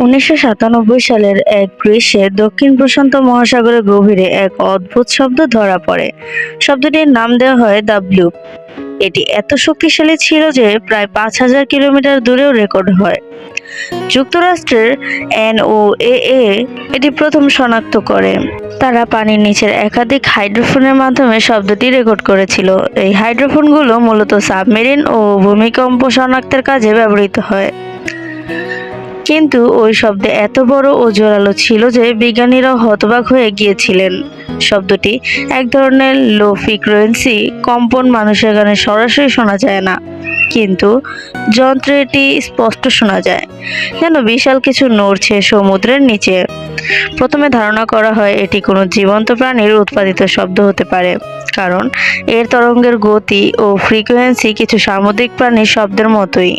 1997 সালের এক গ্রীষ্মে দক্ষিণ প্রশান্ত মহাসাগরের গভীরে এক অদ্ভুত শব্দ ধরা পড়ে। শব্দটির নাম দেওয়া হয় দ্য ব্লুপ। এটি এত শক্তিশালী ছিল যে প্রায় 5,000 কিলোমিটার দূরেও রেকর্ড হয়। যুক্তরাষ্ট্রের NOAA এটি প্রথম শনাক্ত করে। তারা পানির নিচের একাধিক হাইড্রোফোনের মাধ্যমে শব্দটি রেকর্ড করেছিল। এই হাইড্রোফোনগুলো মূলত সাবমেরিন ও ভূমিকম্প শনাক্তের কাজে ব্যবহৃত হয়। কিন্তু ওই শব্দে এত বড় ও জোরালো ছিল যে বিজ্ঞানীরাও হতবাক হয়ে গিয়েছিলেন। শব্দটি এক ধরনের লো ফ্রিকোয়েন্সি কম্পন, মানুষের কানে সরাসরি শোনা যায় না, কিন্তু যন্ত্রে এটি স্পষ্ট শোনা যায়, যেন বিশাল কিছু নড়ছে সমুদ্রের নিচে। প্রথমে ধারণা করা হয় এটি কোনো জীবন্ত প্রাণীর উৎপাদিত শব্দ হতে পারে, কারণ এর তরঙ্গের গতি ও ফ্রিকোয়েন্সি কিছু সামুদ্রিক প্রাণীর শব্দের মতোই।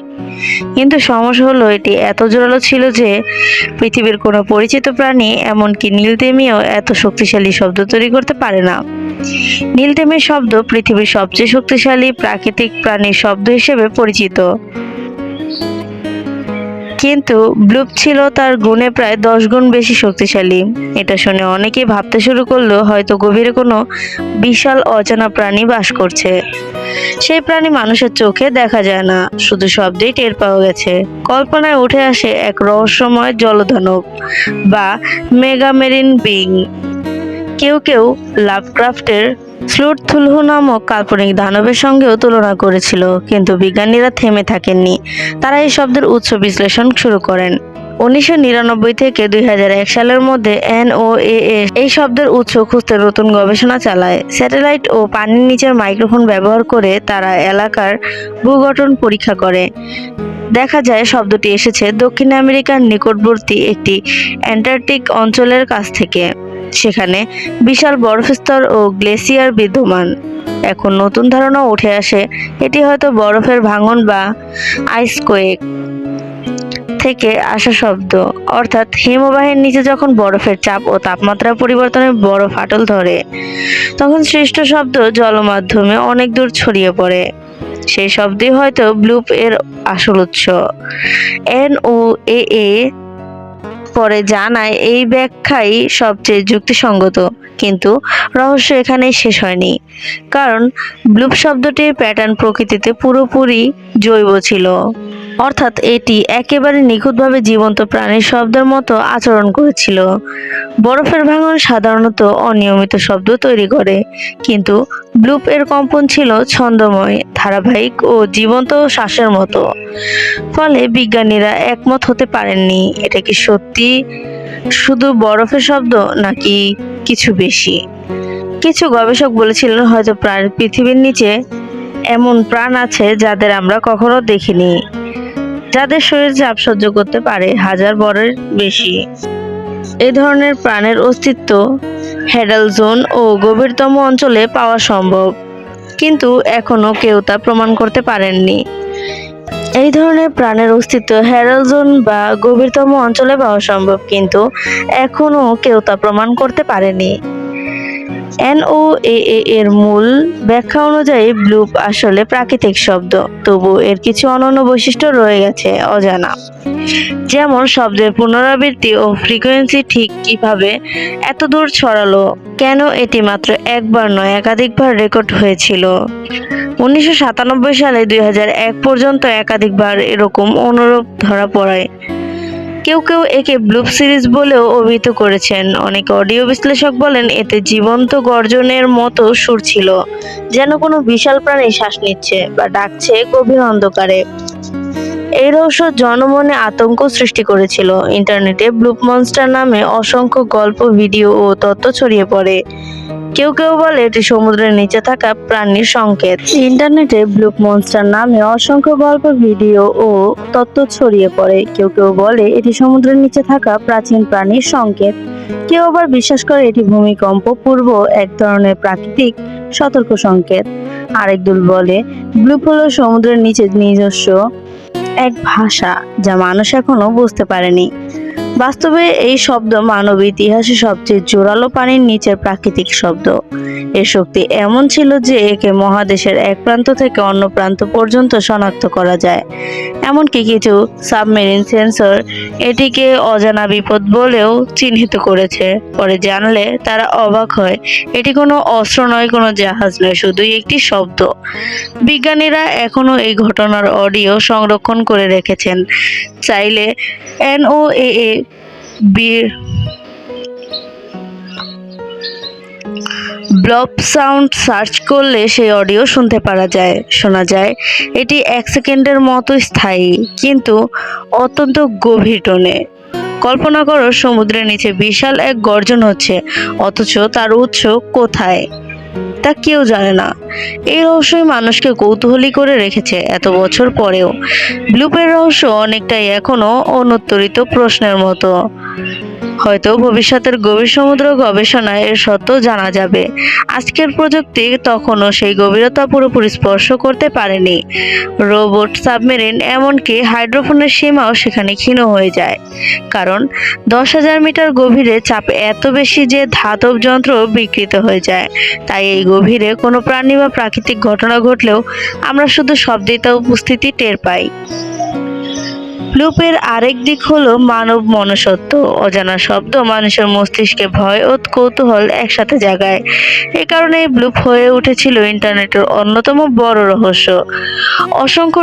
কিন্তু সমস্যা হলো এটি এত জোরালো ছিল যে পৃথিবীর কোনো পরিচিত প্রাণী, এমনকি নীলতিমিও এত শক্তিশালী শব্দ তৈরি করতে পারে না। নীলতিমির শব্দ পৃথিবীর সবচেয়ে শক্তিশালী প্রাকৃতিক প্রাণীর শব্দ হিসেবে পরিচিত, কিন্তু ব্লুপ ছিল তার গুণে প্রায় 10 গুণ বেশি শক্তিশালী। এটা শুনে অনেকেই ভাবতে শুরু করলো হয়তো গভীরে কোনো বিশাল অজানা প্রাণী বাস করছে। সেই প্রাণী মানুষের চোখে দেখা যায় না, শুধু শব্দেই টের পাওয়া গেছে। কল্পনায় উঠে আসে এক রহস্যময় জলদানব বা মেগামেরিন বিং। কেউ কেউ লাভক্রাফটের স্লুথথুলহু নামক কাল্পনিক দানবের সঙ্গেও তুলনা করেছিল, কিন্তু বিজ্ঞানীরা থেমে থাকেননি। তারা এই শব্দের উৎস বিশ্লেষণ শুরু করেন। 1999 থেকে 2001 সালের মধ্যে NOAA এই শব্দের উৎস খুঁজতে নতুন গবেষণা চালায়। স্যাটেলাইট ও পানির নিচের মাইক্রোফোন ব্যবহার করে তারা এলাকার ভূগঠন পরীক্ষা করে। দেখা যায় শব্দটি এসেছে দক্ষিণ আমেরিকার নিকটবর্তী একটি অ্যান্টার্কটিক অঞ্চলের কাছ থেকে। সেখানে বিশাল বরফস্তর ও গ্লেসিয়ার বিদ্যমান। এখন নতুন ধারণা উঠে আসে এটি হয়তো বরফের ভাঙন বা আইসকোয়েক থেকে আসা শব্দ, অর্থাৎ হিমবাহের নিচে যখন বরফের চাপ ও তাপমাত্রা পরিবর্তনে বড় ফাটল ধরে, তখন সৃষ্ট শব্দ জলমাধ্যমে অনেক দূর ছড়িয়ে পড়ে। সেই শব্দই হয়তো ব্লুপ এর আসল উৎস। NOAA পরে জানায় এই ব্যাখ্যাই সবচেয়ে যুক্তিসঙ্গত, কিন্তু রহস্য এখানেই শেষ হয়নি। কারণ ব্লুপ শব্দটির প্যাটার্ন প্রকৃতিতে পুরোপুরি জৈব ছিল, অর্থাৎ এটি একেবারে নিখুঁতভাবে জীবন্ত প্রাণীর শব্দের মতো আচরণ করেছিল। বরফের ভাঙন সাধারণত অনিয়মিত শব্দ তৈরি করে, কিন্তু ব্লুপ এর কম্পন ছিল ছন্দময়, ধারাবাহিক ও জীবন্ত শ্বাসের মতো। ফলে বিজ্ঞানীরা একমত হতে পারেননি এটা কি সত্যি শুধু বরফের শব্দ নাকি কিছু বেশি। কিছু গবেষক বলেছিলেন হয়তো পৃথিবীর নিচে এমন প্রাণ আছে যাদের আমরা কখনো দেখিনি, যাদের শরীর চাপ সহ্য করতে পারে 1000 বরের বেশি। এই ধরনের প্রাণের অস্তিত্ব হ্যাডাল জোন ও গভীরতম অঞ্চলে পাওয়া সম্ভব, কিন্তু এখনো কেউ তা প্রমাণ করতে পারেননি। এই ধরনের প্রাণের অস্তিত্ব হ্যাডাল জোন বা গভীরতম অঞ্চলে পাওয়া সম্ভব, কিন্তু এখনো কেউ তা প্রমাণ করতে পারেনি। NOAA এর মূল ব্যাখ্যা অনুযায়ী ব্লুপ আসলে প্রাকৃতিক শব্দ, তবু এর কিছু অনন্য বৈশিষ্ট্য রয়ে গেছে অজানা। যেমন শব্দের পুনরাবৃত্তি ও ফ্রিকোয়েন্সি ঠিক কিভাবে এত দূর ছড়ালো, কেন এটি মাত্র একবার নয় একাধিকবার রেকর্ড হয়েছিল। 1997 সালে 2001 পর্যন্ত একাধিকবার এরকম অনুরূপ ধরা পড়ায়। কেউ কেউ একে ব্লুপ সিরিজ বলেও অভিহিত করেছেন। অনেক অডিও বিশ্লেষক বলেন এতে জীবন্ত গর্জনের মতো সুর ছিল, যেন কোনো বিশাল প্রাণী শ্বাস নিচ্ছে বা ডাকছে গভীর অন্ধকারে। এই রহস্য জনমনে আতঙ্ক সৃষ্টি করেছিল। ইন্টারনেটে ব্লুপ মনস্টার নামে অসংখ্য গল্প, ভিডিও ও তথ্য ছড়িয়ে পড়ে। কেউ কেউ বলে এটি সমুদ্রের নিচে থাকা প্রাণীর সংকেত। ইন্টারনেটে ব্লুপ মনস্টার নামে অসংখ্য গল্প, ভিডিও ও তথ্য ছড়িয়ে পড়ে। কেউ কেউ বলে এটি সমুদ্রের নিচে থাকা প্রাচীন প্রাণীর সংকেত। কেউ আবার বিশ্বাস করে এটি ভূমিকম্প পূর্ব এক ধরনের প্রাকৃতিক সতর্ক সংকেত। আরেক দল বলে ব্লুপ হলো সমুদ্রের নিচে নিজস্ব এক ভাষা যা মানুষ এখনো বুঝতে পারেনি। বাস্তবে এই শব্দ মানব ইতিহাসে সবচেয়ে জোরালো পানির নিচের প্রাকৃতিক শব্দ। এর শক্তি এমন ছিল যে একে মহাদেশের এক প্রান্ত থেকে অন্য প্রান্ত পর্যন্ত শনাক্ত করা যায়। এমনকি কিছু সাবমেরিন সেন্সর এটিকে অজানা বিপদ বলেও চিহ্নিত করেছে। পরে জানলে তারা অবাক হয়, এটি কোনো অস্ত্র নয়, কোনো জাহাজ নয়, শুধুই একটি শব্দ। বিজ্ঞানীরা এখনো এই ঘটনার অডিও সংরক্ষণ করে রেখেছেন। চাইলে NOAA ব্লব সাউন্ড সার্চ করলে সেই অডিও শুনতে পারা যায়। শোনা যায় এটি 1 সেকেন্ডের মতো স্থায়ী, কিন্তু অত্যন্ত গভীর টোনে। কল্পনা করো, সমুদ্রের নিচে বিশাল এক গর্জন হচ্ছে, অথচ তার উৎস কোথায় তা কেউ জানে না। এই রহস্যই মানুষকে কৌতূহলী করে রেখেছে এত বছর পরেও। ব্লুপের রহস্য অনেকটাই এখনো অনুত্তরিত প্রশ্নের মতো। হয়তো ভবিষ্যতের গভীর সমুদ্র গবেষণায় এর সত্য জানা যাবে। আজকের প্রযুক্তি তখনও সেই গভীরতা পুরোপুরি স্পর্শ করতে পারেনি। রোবট, সাবমেরিন, এমনকি হাইড্রোফোনের সীমাও সেখানে ক্ষীণ হয়ে যায়। কারণ 10,000 মিটার গভীরে চাপ এত বেশি যে ধাতব যন্ত্র বিকৃত হয়ে যায়। তাই এই গভীরে কোনো প্রাণী বা প্রাকৃতিক ঘটনা ঘটলেও আমরা শুধু শব্দেই তা উপস্থিতি টের পাই। ব্লুপের আরেক দিক হলো মানব মনস্তত্ত্ব। অজানা শব্দ মানুষের মস্তিষ্কে ভয় ও কৌতূহল একসাথে জাগায়। এ কারণে ব্লুপ হয়ে উঠেছিল ইন্টারনেটের অন্যতম বড় রহস্য। অসংখ্য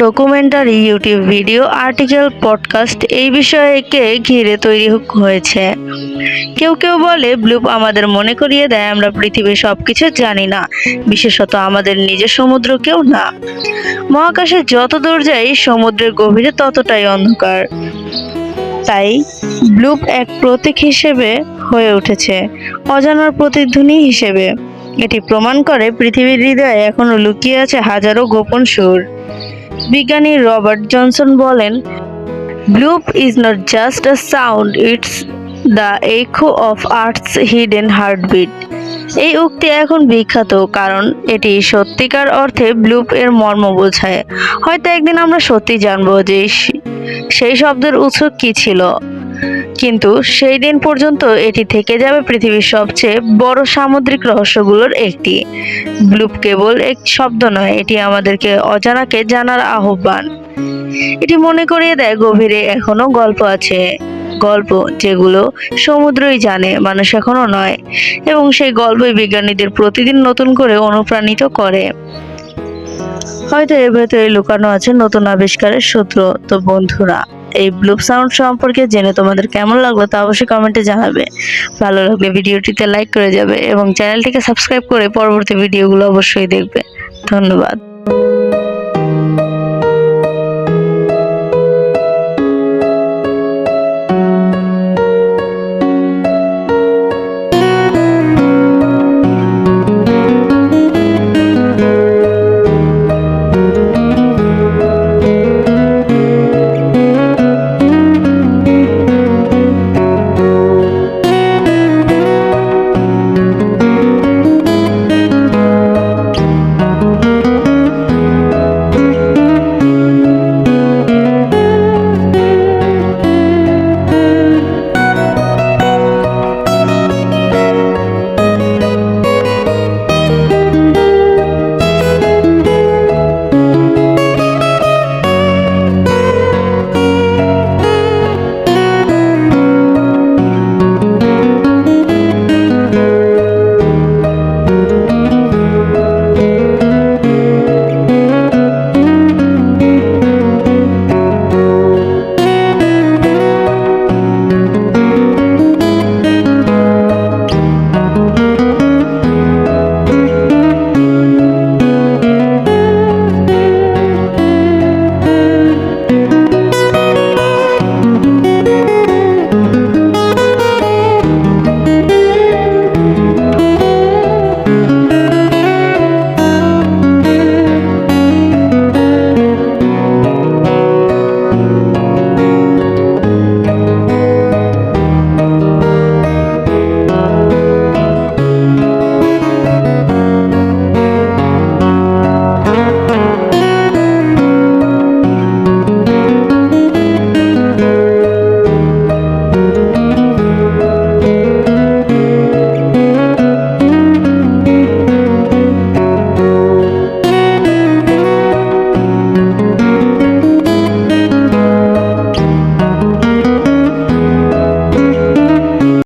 documentary, YouTube video, article, podcast এই বিষয়কে ঘিরে তৈরি হয়েছে। কেউ কেউ বলে ব্লুপ আমাদের মনে করিয়ে দেয় আমরা পৃথিবীর সবকিছু জানি না, বিশেষত আমাদের নিজের সমুদ্রকেও না। মহাকাশে যত দূর যাই, সমুদ্রের গভীরে ততটাই অন্ধকার। তাই ব্লুপ এক প্রতীক হিসেবে হয়ে উঠেছে, অজানার প্রতিধ্বনি হিসেবে। এটি প্রমাণ করে পৃথিবীর হৃদয়ে এখনো লুকিয়ে আছে হাজারো গোপন সুর। বিজ্ঞানী রবার্ট জনসন বলেন, bloop is not just a sound, it's the echo of earth's hidden heartbeat. এই উক্তি এখন বিখ্যাত কারণ এটি সত্যিকার অর্থে ব্লুপ এর মর্ম বোঝায়। হয়তো একদিন আমরা সত্যি জানবো যে সেই শব্দের উৎস কি ছিল, কিন্তু সেই দিন পর্যন্ত এটি থেকে যাবে পৃথিবীর সবচেয়ে বড় সামুদ্রিক রহস্যগুলোর একটি। ব্লুপ কেবল এক শব্দ নয়, এটি আমাদেরকে অজানাকে জানার আহ্বান। এটি মনে করিয়ে দেয় গভীরে এখনো গল্প আছে, গল্প যেগুলো সমুদ্রই জানে, মানুষ এখনো নয়। এবং সেই গল্পই বিজ্ঞানীদের প্রতিদিন নতুন করে অনুপ্রাণিত করে। হয়তো এর ভেতরে লুকানো আছে নতুন আবিষ্কারের সূত্র। তো বন্ধুরা, এই ব্লুপ সাউন্ড সম্পর্কে জেনে তোমাদের কেমন লাগলো তা অবশ্যই কমেন্টে জানাবে। ভালো লাগলে ভিডিওটিতে লাইক করে যাবে এবং চ্যানেলটিকে সাবস্ক্রাইব করে পরবর্তী ভিডিওগুলো অবশ্যই দেখবে। ধন্যবাদ।